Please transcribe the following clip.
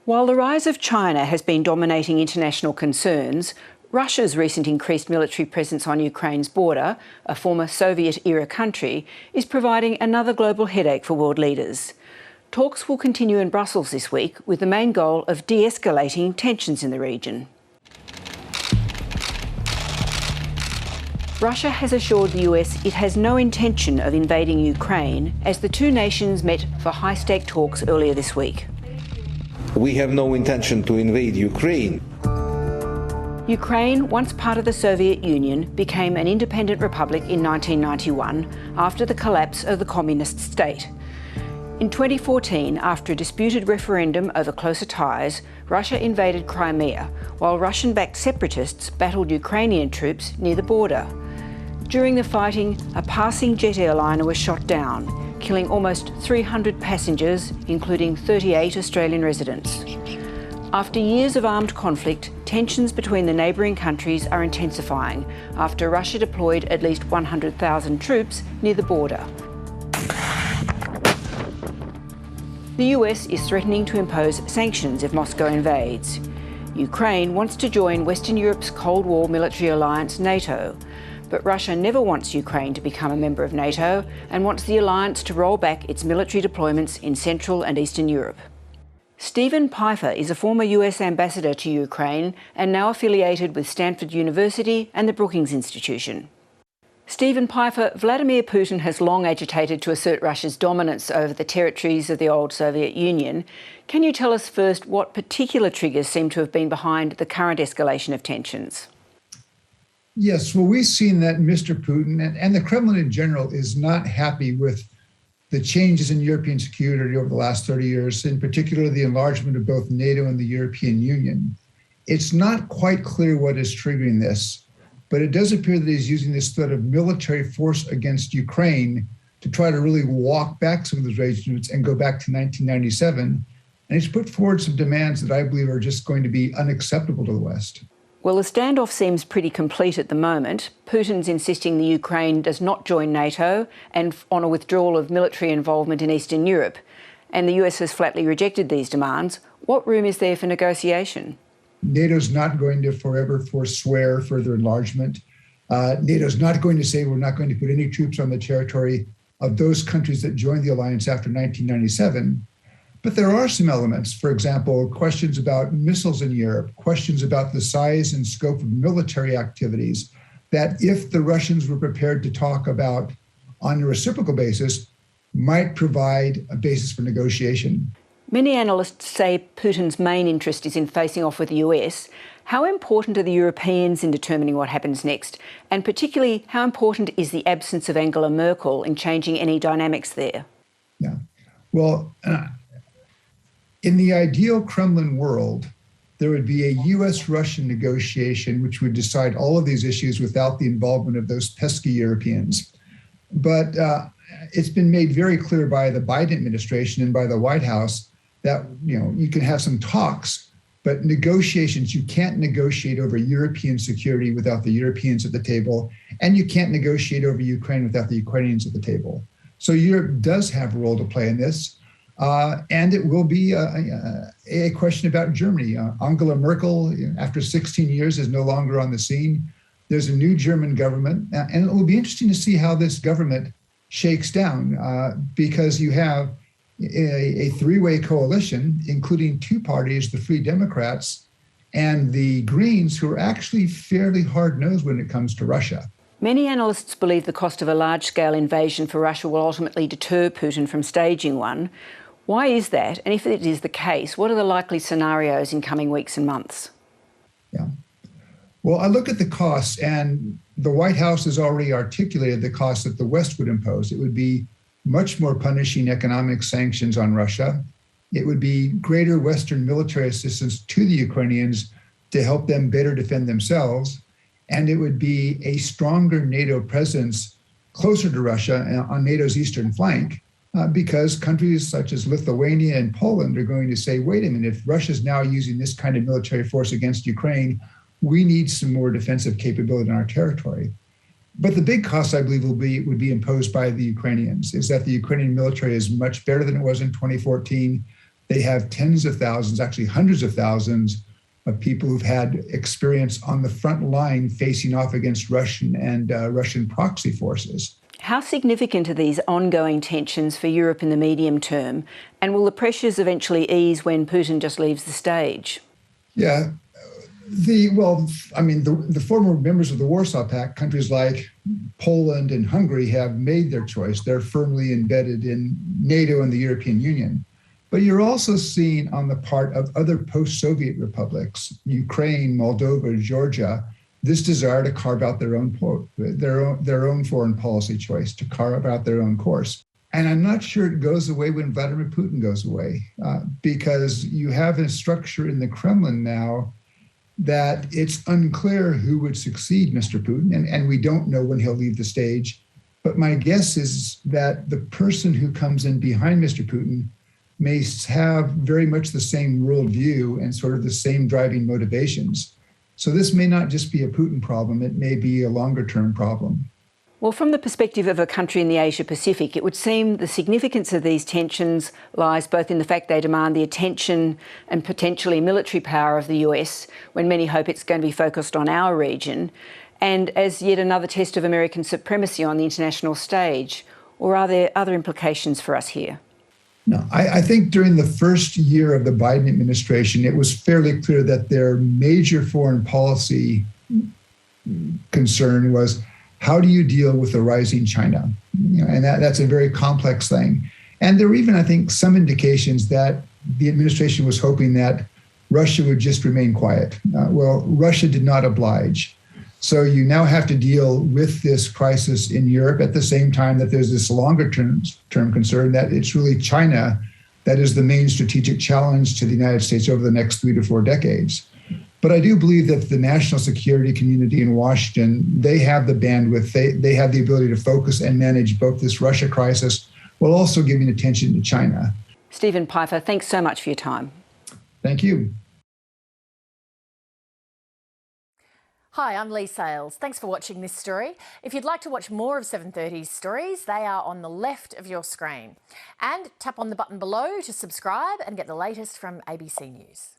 While the rise of China has been dominating international concerns, Russia's recent increased military presence on Ukraine's border, a former Soviet-era country, is providing another global headache for world leaders. Talks will continue in Brussels this week with the main goal of de-escalating tensions in the region. Russia has assured the US it has no intention of invading Ukraine as the two nations met for high-stake talks earlier this week. We have no intention to invade Ukraine. Ukraine, once part of the Soviet Union, became an independent republic in 1991 after the collapse of the communist state. In 2014, after a disputed referendum over closer ties, Russia invaded Crimea, while Russian-backed separatists battled Ukrainian troops near the border. During the fighting, a passing jet airliner was shot down, killing almost 300 passengers, including 38 Australian residents. After years of armed conflict, tensions between the neighbouring countries are intensifying after Russia deployed at least 100,000 troops near the border. The US is threatening to impose sanctions if Moscow invades. Ukraine wants to join Western Europe's Cold War military alliance NATO, but Russia never wants Ukraine to become a member of NATO and wants the alliance to roll back its military deployments in Central and Eastern Europe. Steven Pifer is a former US ambassador to Ukraine and now affiliated with Stanford University and the Brookings Institution. Steven Pifer, Vladimir Putin has long agitated to assert Russia's dominance over the territories of the old Soviet Union. Can you tell us first what particular triggers seem to have been behind the current escalation of tensions? Yes, well, we've seen that Mr. Putin and the Kremlin in general is not happy with the changes in European security over the last 30 years, in particular the enlargement of both NATO and the European Union. It's not quite clear what is triggering this, but it does appear that he's using this threat of military force against Ukraine to try to really walk back some of those arrangements and go back to 1997. And he's put forward some demands that I believe are just going to be unacceptable to the West. Well, the standoff seems pretty complete at the moment. Putin's insisting the Ukraine does not join NATO and on a withdrawal of military involvement in Eastern Europe. And the US has flatly rejected these demands. What room is there for negotiation? NATO's not going to forever forswear further enlargement. NATO's not going to say we're not going to put any troops on the territory of those countries that joined the alliance after 1997. But there are some elements, for example, questions about missiles in Europe, questions about the size and scope of military activities, that if the Russians were prepared to talk about on a reciprocal basis, might provide a basis for negotiation. Many analysts say Putin's main interest is in facing off with the US. How important are the Europeans in determining what happens next? And particularly, how important is the absence of Angela Merkel in changing any dynamics there? Yeah, well, in the ideal Kremlin world, there would be a US-Russian negotiation which would decide all of these issues without the involvement of those pesky Europeans. But it's been made very clear by the Biden administration and by the White House that you can have some talks, but negotiations, you can't negotiate over European security without the Europeans at the table, and you can't negotiate over Ukraine without the Ukrainians at the table. So Europe does have a role to play in this. And it will be a question about Germany. Angela Merkel, after 16 years, is no longer on the scene. There's a new German government, and it will be interesting to see how this government shakes down because you have a three-way coalition, including two parties, the Free Democrats and the Greens, who are actually fairly hard-nosed when it comes to Russia. Many analysts believe the cost of a large-scale invasion for Russia will ultimately deter Putin from staging one. Why is that? And if it is the case, what are the likely scenarios in coming weeks and months? Yeah. Well, I look at the costs, and the White House has already articulated the costs that the West would impose. It would be much more punishing economic sanctions on Russia. It would be greater Western military assistance to the Ukrainians to help them better defend themselves. And it would be a stronger NATO presence closer to Russia on NATO's eastern flank, because countries such as Lithuania and Poland are going to say, wait a minute, if Russia's now using this kind of military force against Ukraine, we need some more defensive capability in our territory. But the big cost, I believe, would be imposed by the Ukrainians, is that the Ukrainian military is much better than it was in 2014. They have tens of thousands, actually hundreds of thousands of people who've had experience on the front line facing off against Russian and Russian proxy forces. How significant are these ongoing tensions for Europe in the medium term? And will the pressures eventually ease when Putin just leaves the stage? Yeah. The former members of the Warsaw Pact, countries like Poland and Hungary, have made their choice. They're firmly embedded in NATO and the European Union. But you're also seeing on the part of other post-Soviet republics, Ukraine, Moldova, Georgia, this desire to carve out their own foreign policy choice, to carve out their own course. And I'm not sure it goes away when Vladimir Putin goes away, because you have a structure in the Kremlin now that it's unclear who would succeed Mr. Putin, and we don't know when he'll leave the stage. But my guess is that the person who comes in behind Mr. Putin may have very much the same worldview and sort of the same driving motivations. So this may not just be a Putin problem, it may be a longer-term problem. Well, from the perspective of a country in the Asia-Pacific, it would seem the significance of these tensions lies both in the fact they demand the attention and potentially military power of the US, when many hope it's going to be focused on our region, and as yet another test of American supremacy on the international stage. Or are there other implications for us here? No, I think during the first year of the Biden administration, it was fairly clear that their major foreign policy concern was, how do you deal with the rising China? And that's a very complex thing. And there were even, I think, some indications that the administration was hoping that Russia would just remain quiet. Well, Russia did not oblige. So you now have to deal with this crisis in Europe at the same time that there's this longer term concern that it's really China that is the main strategic challenge to the United States over the next 3 to 4 decades. But I do believe that the national security community in Washington, they have the bandwidth, they have the ability to focus and manage both this Russia crisis while also giving attention to China. Steven Pifer, thanks so much for your time. Thank you. Hi, I'm Lee Sales. Thanks for watching this story. If you'd like to watch more of 730's stories, they are on the left of your screen. And tap on the button below to subscribe and get the latest from ABC News.